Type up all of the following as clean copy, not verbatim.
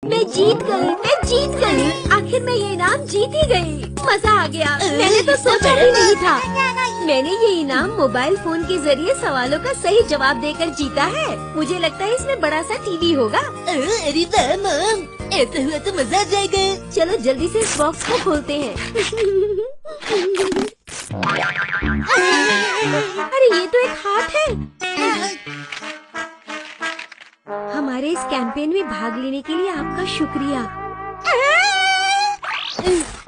मैं जीत गई। आखिर मैं ये इनाम जीत ही गई। मजा आ गया। मैंने तो सोचा ही नहीं था। मैंने ये इनाम मोबाइल फोन के जरिए सवालों का सही जवाब देकर जीता है। मुझे लगता है इसमें बड़ा सा टीवी होगा। अरे वाह मॉम, ऐसा हुआ तो मजा आ जाएगा। चलो जल्दी से इस बॉक्स को खोलते हैं। अरे ये तो एक हाथ है। हमारे इस कैंपेन में भाग लेने के लिए आपका शुक्रिया।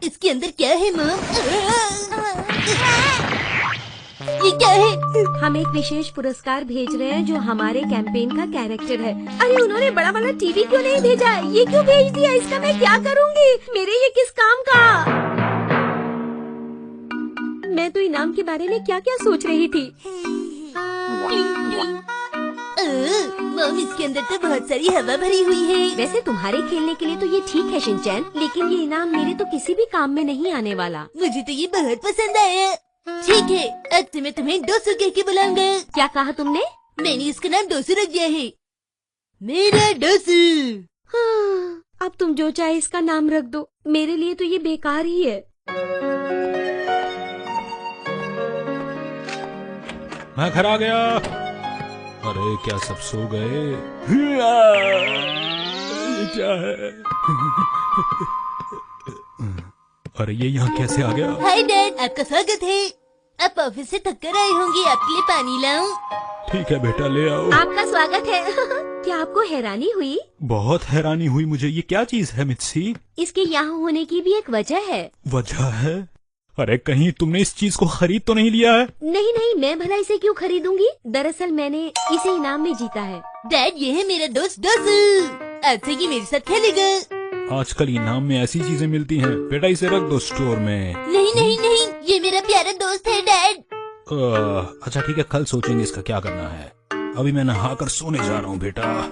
इसके अंदर क्या है मॉम? ये क्या है? हम एक विशेष पुरस्कार भेज रहे हैं जो हमारे कैंपेन का कैरेक्टर है। अरे उन्होंने बड़ा वाला टीवी क्यों नहीं भेजा? ये क्यों भेज दिया? इसका मैं क्या करूँगी? मेरे ये किस काम का? मैं तो इनाम के बारे में क्या क्या सोच रही थी। मॉम, इसके अंदर तो बहुत सारी हवा भरी हुई है। वैसे तुम्हारे खेलने के लिए तो ये ठीक है शिनचैन, लेकिन ये इनाम मेरे तो किसी भी काम में नहीं आने वाला। मुझे तो ये बहुत पसंद आया। ठीक है, आज से मैं तुम्हें डोसू कह के बुलाऊंगा। क्या कहा तुमने? मैंने इसका नाम डोसू रख दिया है। मेरा डोसू। हाँ, अब तुम जो चाहे इसका नाम रख दो। मेरे लिए तो ये बेकार ही है। मैं घर आ गया। अरे क्या सब सो गए? ये क्या है? अरे ये यहाँ कैसे आ गया? हाय डैड, आपका स्वागत है। आप ऑफिस से थक कर आए होंगे, आपके लिए पानी लाऊं? ठीक है बेटा, ले आओ। आपका स्वागत है। क्या आपको हैरानी हुई? बहुत हैरानी हुई मुझे। ये क्या चीज है मित्सी? इसके यहाँ होने की भी एक वजह है। वजह है? अरे कहीं तुमने इस चीज को खरीद तो नहीं लिया है? नहीं, मैं भला इसे क्यों खरीदूंगी? दरअसल मैंने इसे इनाम में जीता है। डैड, ये है मेरा दोस्त डोसू। आज से ये मेरे साथ खेलेगा। आजकल इनाम में ऐसी चीजें मिलती हैं। बेटा इसे रख दो स्टोर में। नहीं, ये मेरा प्यारा दोस्त है डैड। अच्छा ठीक है, कल सोचेंगे इसका क्या करना है। अभी मैं नहाकर सोने जा रहा हूँ बेटा।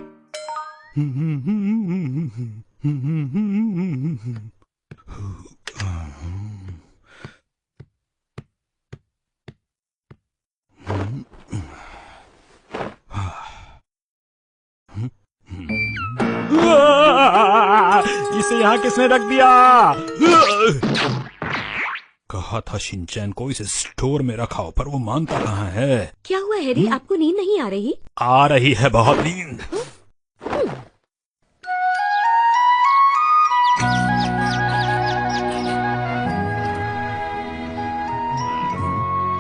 इसे यहाँ किसने रख दिया? कहा था शिनचैन को इसे स्टोर में रखाओ, पर वो मानता कहाँ है। क्या हुआ हैरी, आपको नींद नहीं आ रही? आ रही है बहुत नींद।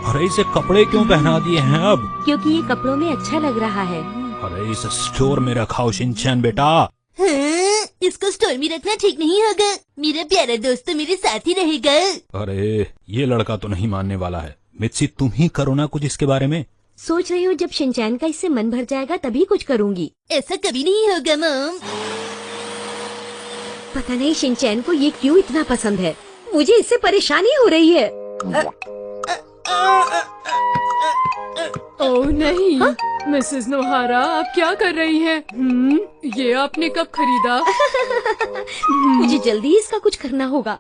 अरे इसे कपड़े क्यों पहना दिए हैं अब? क्योंकि ये कपड़ों में अच्छा लग रहा है। अरे इसे स्टोर में रखाओ शिनचैन बेटा। हाँ, इसको स्टोर में रखना ठीक नहीं होगा। मेरा प्यारा दोस्त तो मेरे साथ ही रहेगा। अरे ये लड़का तो नहीं मानने वाला है। मित्सी तुम ही करो ना कुछ इसके बारे में। सोच रही हूँ जब शिनचैन का इससे मन भर जाएगा तभी कुछ करूँगी। ऐसा कभी नहीं होगा मॉम। पता नहीं शिनचैन को ये क्यों इतना पसंद है। मुझे इससे परेशानी हो रही है। ओह नहीं, मिसेस नोहारा, आप क्या कर रही हैं? ये आपने कब खरीदा? मुझे जल्दी इसका कुछ करना होगा,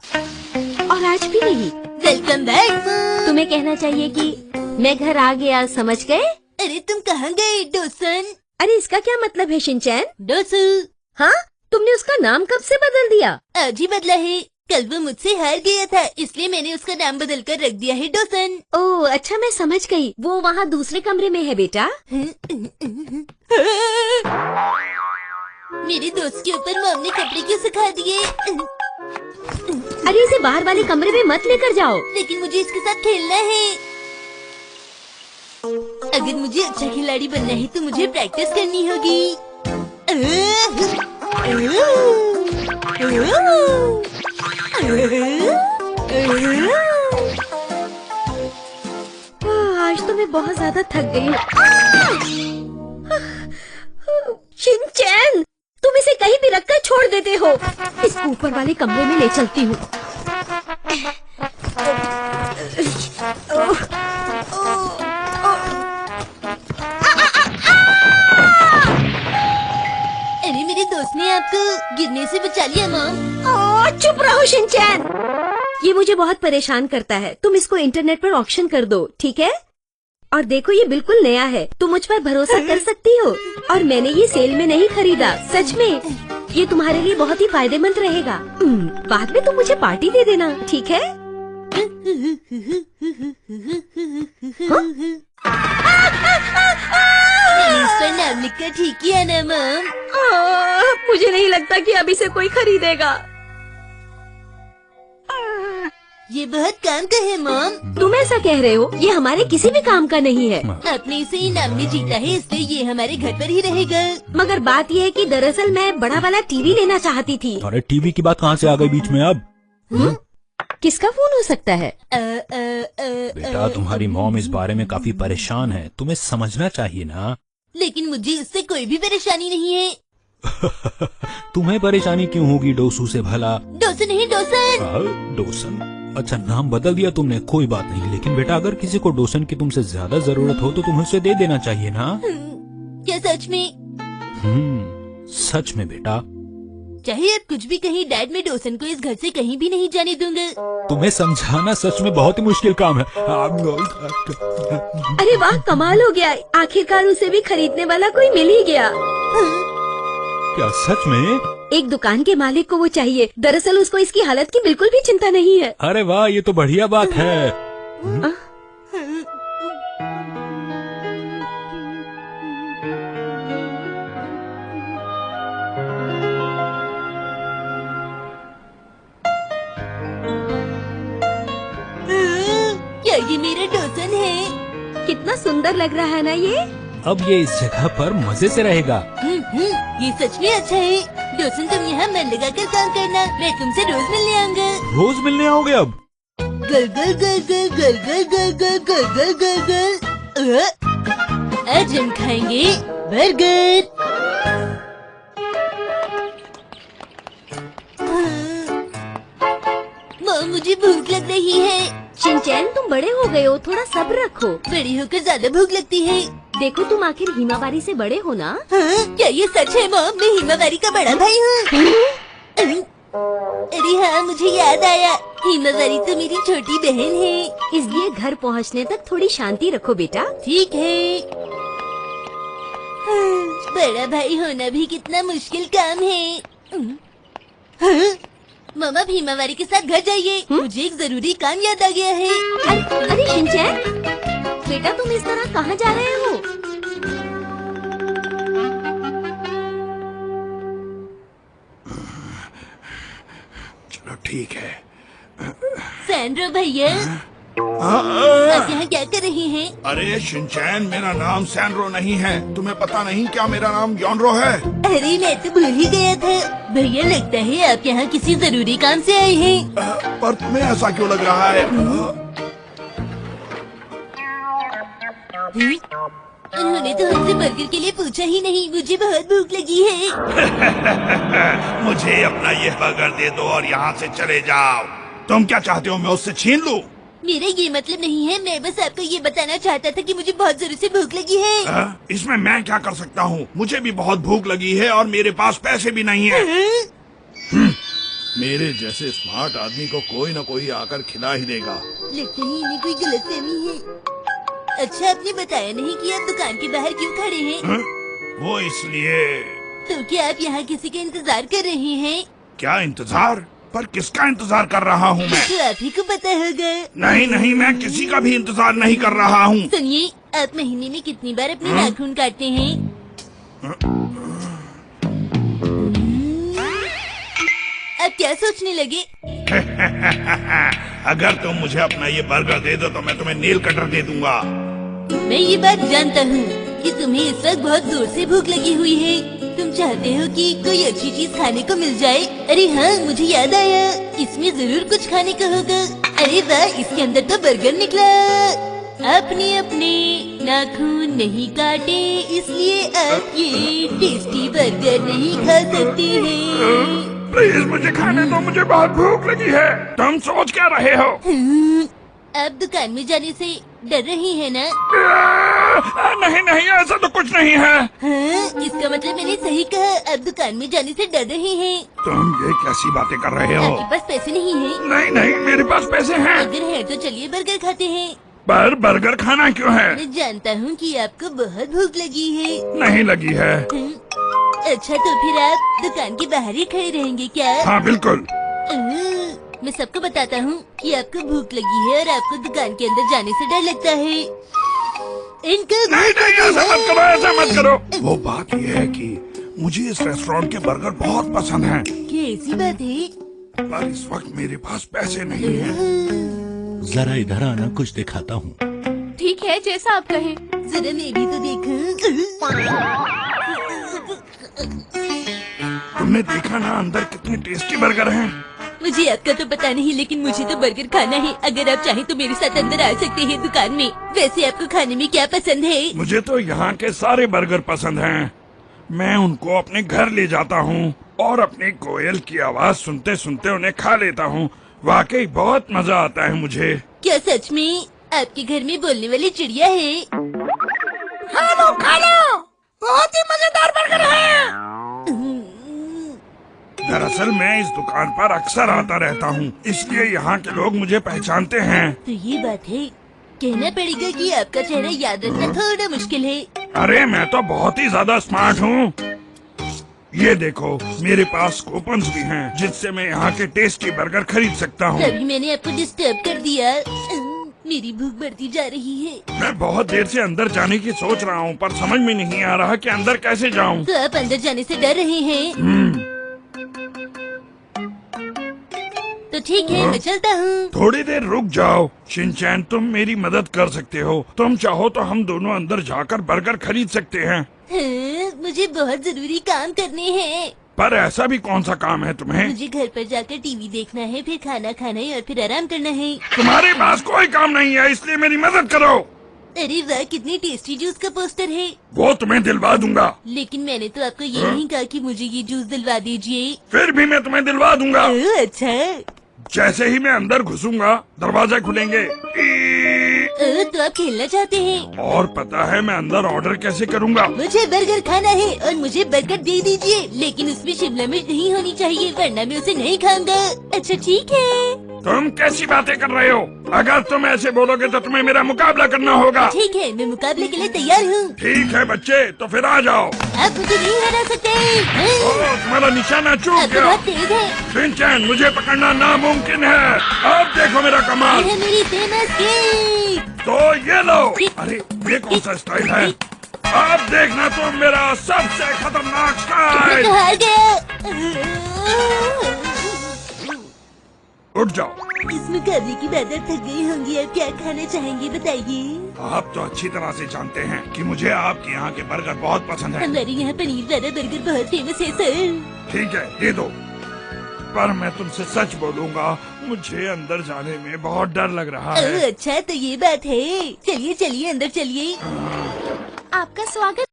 और आज भी नहीं। Welcome back. तुम्हें कहना चाहिए कि मैं घर आ गया, समझ गए? अरे तुम कहाँ गए डोसन? अरे इसका क्या मतलब है शिनचैन? डोसू। हाँ, तुमने उसका नाम कब से बदल दिया? आज ही बदला है। कल वो मुझसे हार गया था, इसलिए मैंने उसका नाम बदल कर रख दिया है डोसन। ओह अच्छा, मैं समझ गई। वो वहाँ दूसरे कमरे में है बेटा। मेरे दोस्त के ऊपर मॉम ने कपड़े क्यों सुखा दिए? अरे इसे बाहर वाले कमरे में मत लेकर जाओ। लेकिन मुझे इसके साथ खेलना है। अगर मुझे अच्छा खिलाड़ी बनना है तो मुझे प्रैक्टिस करनी होगी। आज तो मैं बहुत ज्यादा थक गई हूँ। शिनचैन, तुम इसे कहीं भी रखकर छोड़ देते हो। इसको ऊपर वाले कमरे में ले चलती हूँ। अरे मेरे दोस्त ने आपको गिरने से बचा लिया मॉम। चुप रहो शिनचैन, ये मुझे बहुत परेशान करता है। तुम इसको इंटरनेट पर ऑक्शन कर दो, ठीक है? और देखो ये बिल्कुल नया है, तुम मुझ पर भरोसा कर सकती हो। और मैंने ये सेल में नहीं खरीदा, सच में। ये तुम्हारे लिए बहुत ही फायदेमंद रहेगा। बाद में तुम मुझे पार्टी दे देना, ठीक है? इस पर नाम लिखकर ठीक किया ना मॉम? मुझे नहीं लगता कि अब इसे कोई खरीदेगा। ये बहुत काम का है मॉम। तुम ऐसा कह रहे हो? ये हमारे किसी भी काम का नहीं है। आपने इसे इनाम में जीता है, इसलिए ये हमारे घर पर ही रहेगा। मगर बात ये है कि दरअसल मैं बड़ा वाला टीवी लेना चाहती थी। अरे टीवी की बात कहाँ से आ गई बीच में अब? किसका फोन हो सकता है? बेटा तुम्हारी मॉम इस बारे में काफी परेशान है, तुम्हें समझना चाहिए ना। लेकिन मुझे इससे कोई भी परेशानी नहीं है। तुम्हें परेशानी क्यों होगी डोसू से भला? डोसन नहीं डोसन। डोसन? अच्छा नाम बदल दिया तुमने, कोई बात नहीं। लेकिन बेटा अगर किसी को डोसन की तुमसे ज्यादा जरूरत हो तो तुम्हें उसे दे देना चाहिए ना। क्या सच में? सच में बेटा। चाहे आप कुछ भी कहीं, डैड मैं डोसन को इस घर से कहीं भी नहीं जाने दूंगा। तुम्हें समझाना सच में बहुत ही मुश्किल काम है। अरे वाह, कमाल हो गया, आखिरकार उसे भी खरीदने वाला कोई मिल ही गया। क्या सच में? एक दुकान के मालिक को वो चाहिए। दरअसल उसको इसकी हालत की बिल्कुल भी चिंता नहीं है। अरे वाह, ये तो बढ़िया बात है। क्या ये मेरा डोसन है? कितना सुंदर लग रहा है ना ये। अब ये इस जगह पर मजे से रहेगा। ये सच में अच्छा है। डोसन तुम यहाँ मन लगा कर काम करना, मैं तुमसे रोज मिलने आऊंगा। रोज मिलने आओगे अब? गल गल गल गल गल गल गल गल गल गल गल गल। आज हम खाएंगे बर्गर। माँ मुझे भूख लग रही है। शिनचैन तुम बड़े हो गए हो, थोड़ा सब्र रखो। बड़ी होकर ज्यादा भूख लगती है। देखो तुम आखिर हिमावारी से बड़े हो ना। क्या ये सच है मॉम? मैं हिमावारी का बड़ा भाई हूँ। अरे हाँ, मुझे याद आया, हिमावारी तो मेरी छोटी बहन है। इसलिए घर पहुँचने तक थोड़ी शांति रखो बेटा। ठीक है। बड़ा भाई होना भी कितना मुश्किल काम है। मामा हिमावारी के साथ घर जाइए, मुझे एक जरूरी काम याद आ गया है। अरे शिनचैन, बेटा तुम इस तरह कहाँ जा रहे हो? चलो ठीक है। सैंड्रो भैया, आप यहाँ क्या कर रहे हैं? अरे शिनचैन, मेरा नाम सैंड्रो नहीं है। तुम्हें पता नहीं क्या मेरा नाम योनरो है? अरे मैं तो भूल ही गया था। भैया लगता है आप यहाँ किसी जरूरी काम से आए हैं। पर तुम्हें ऐसा क्यों लग रहा है? उन्होंने तो हमसे बर्गर के लिए पूछा ही नहीं। मुझे बहुत भूख लगी है। मुझे अपना ये बर्गर दे दो और यहाँ से चले जाओ। तुम क्या चाहते हो, मैं उससे छीन लूं? मेरा ये मतलब नहीं है, मैं बस आपको ये बताना चाहता था कि मुझे बहुत जोर से भूख लगी है। इसमें मैं क्या कर सकता हूँ? मुझे भी बहुत भूख लगी है और मेरे पास पैसे भी नहीं है। मेरे जैसे स्मार्ट आदमी को कोई न कोई आकर खिला ही देगा। लगता है इन्हें कोई गलतफहमी है। अच्छा, आपने बताया नहीं कि आप दुकान के बाहर क्यों खड़े हैं? वो इसलिए। तो क्या आप यहाँ किसी का इंतजार कर रहे हैं? क्या इंतजार? पर किसका इंतजार कर रहा हूँ मैं? तो आप ही को पता होगा। नहीं नहीं, मैं किसी का भी इंतजार नहीं कर रहा हूँ। सुनिए, आप महीने में कितनी बार अपने नाखून काटते हैं? आप क्या सोचने लगे? अगर तुम मुझे अपना ये बर्गर दे दो तो मैं तुम्हें नेल कटर दे दूंगा। मैं ये बात जानता हूँ कि तुम्हें इस वक्त बहुत जोर से भूख लगी हुई है। तुम चाहते हो कि कोई अच्छी चीज खाने को मिल जाए। अरे हाँ, मुझे याद आया, इसमें जरूर कुछ खाने का होगा। अरे वाह, इसके अंदर तो बर्गर निकला। आपने अपने नाखून नहीं काटे, इसलिए आप ये टेस्टी बर्गर नहीं खा सकते हैं। प्लीज मुझे खाने दो, मुझे बहुत भूख लगी है। तुम सोच क्या रहे हो? आप दुकान में जाने से डर रही है ना? नहीं नहीं, ऐसा तो कुछ नहीं है। हाँ, इसका मतलब मैंने सही कहा, आप दुकान में जाने से डर रहे हैं। तुम ये कैसी बातें कर रहे हो? आपके पास पैसे नहीं है? नहीं नहीं, मेरे पास पैसे हैं। अगर है तो चलिए बर्गर खाते हैं। पर बर्गर खाना क्यों है? मैं जानता हूँ कि आपको बहुत भूख लगी है। नहीं लगी है। अच्छा तो फिर आप दुकान के बाहर ही खड़े रहेंगे क्या? हाँ बिल्कुल। मैं सबको बताता हूँ कि आपको भूख लगी है और आपको दुकान के अंदर जाने से डर लगता है। इनको नहीं नहीं, ऐसा मत करो, ऐसा मत करो। वो बात यह है कि मुझे इस रेस्टोरेंट के बर्गर बहुत पसंद हैं, क्या ऐसी बात है? पर इस वक्त मेरे पास पैसे नहीं हैं। जरा इधर आना, कुछ दिखाता हूँ। ठीक है, जैसा आप कहें। जरा मैं भी तो देखूं। तुमने देखा ना अंदर कितने टेस्टी बर्गर हैं? मुझे आपका तो पता नहीं, लेकिन मुझे तो बर्गर खाना है। अगर आप चाहें तो मेरे साथ अंदर आ सकते हैं दुकान में। वैसे आपको खाने में क्या पसंद है? मुझे तो यहाँ के सारे बर्गर पसंद हैं। मैं उनको अपने घर ले जाता हूँ और अपनी कोयल की आवाज सुनते सुनते उन्हें खा लेता हूँ। वाकई बहुत मजा आता है मुझे। क्या सच में आपके घर में बोलने वाली चिड़िया है? खा लो, बहुत ही मजेदार बर्गर है। दरअसल मैं इस दुकान पर अक्सर आता रहता हूँ, इसलिए यहाँ के लोग मुझे पहचानते हैं। तो ये बात है। कहना पड़ेगा कि आपका चेहरा याद रखना थोड़ा मुश्किल है। अरे मैं तो बहुत ही ज्यादा स्मार्ट हूँ। ये देखो, मेरे पास कूपन्स भी हैं, जिससे मैं यहाँ के टेस्टी बर्गर खरीद सकता हूँ। तभी मैंने आपको डिस्टर्ब कर दिया। मेरी भूख बढ़ती जा रही है। मैं बहुत देर से अंदर जाने की सोच रहा हूँ, पर समझ में नहीं आ रहा कि अंदर कैसे जाऊँ। तो आप अंदर जाने से डर रहे हैं? तो ठीक है, मैं चलता हूँ। थोड़ी देर रुक जाओ शिनचैन, तुम मेरी मदद कर सकते हो। तुम चाहो तो हम दोनों अंदर जाकर बर्गर खरीद सकते हैं। हाँ, मुझे बहुत जरूरी काम करने हैं। पर ऐसा भी कौन सा काम है तुम्हें? मुझे घर पर जाकर टीवी देखना है, फिर खाना खाना है और फिर आराम करना है। तुम्हारे पास कोई काम नहीं है, इसलिए मेरी मदद करो। अरे वाह, कितनी टेस्टी जूस का पोस्टर है। वो तुम्हें दिलवा दूंगा। लेकिन मैंने तो आपको ये नहीं कहा कि मुझे ये जूस दिलवा दीजिए। फिर भी मैं तुम्हें दिलवा दूंगा। अच्छा। जैसे ही मैं अंदर घुसूंगा दरवाजा खुलेंगे। तो आप खेलना चाहते हैं? और पता है मैं अंदर ऑर्डर कैसे करूंगा? मुझे बर्गर खाना है और मुझे बर्गर दे दीजिए, लेकिन उसमें शिमला मिर्च नहीं होनी चाहिए, वरना मैं उसे नहीं खाऊंगा। अच्छा ठीक है। तुम कैसी बातें कर रहे हो? अगर तुम ऐसे बोलोगे तो तुम्हें मेरा मुकाबला करना होगा। ठीक है, मैं मुकाबले के लिए तैयार हूँ। ठीक है बच्चे, तो फिर आ जाओ। आप मुझे नहीं हरा सकते। ओह, तुम्हारा निशाना चूक आप तो गया। बहुत तेज है। शिनचैन, मुझे पकड़ना नामुमकिन है। अब देखो मेरा कमाल। ये है मेरी फेमस केक। तो ये लो। अरे ये कौन सा स्टाइल है? अब देखना तुम मेरा सबसे खतरनाक मैं स्टाइल। तो हार गया। उठ जाओ। इस मुकाबले की बाद आप थक गई होंगी। आप क्या खाना चाहेंगे बताइए? आप तो अच्छी तरह से जानते हैं कि मुझे आपके यहाँ के बर्गर बहुत पसंद है। हमारे यहाँ पनीर वाला बर्गर बहुत फेमस है सर। ठीक है, दे दो। पर मैं तुमसे सच बोलूंगा, मुझे अंदर जाने में बहुत डर लग रहा है। अच्छा तो ये बात है। चलिए चलिए अंदर चलिए। आपका स्वागत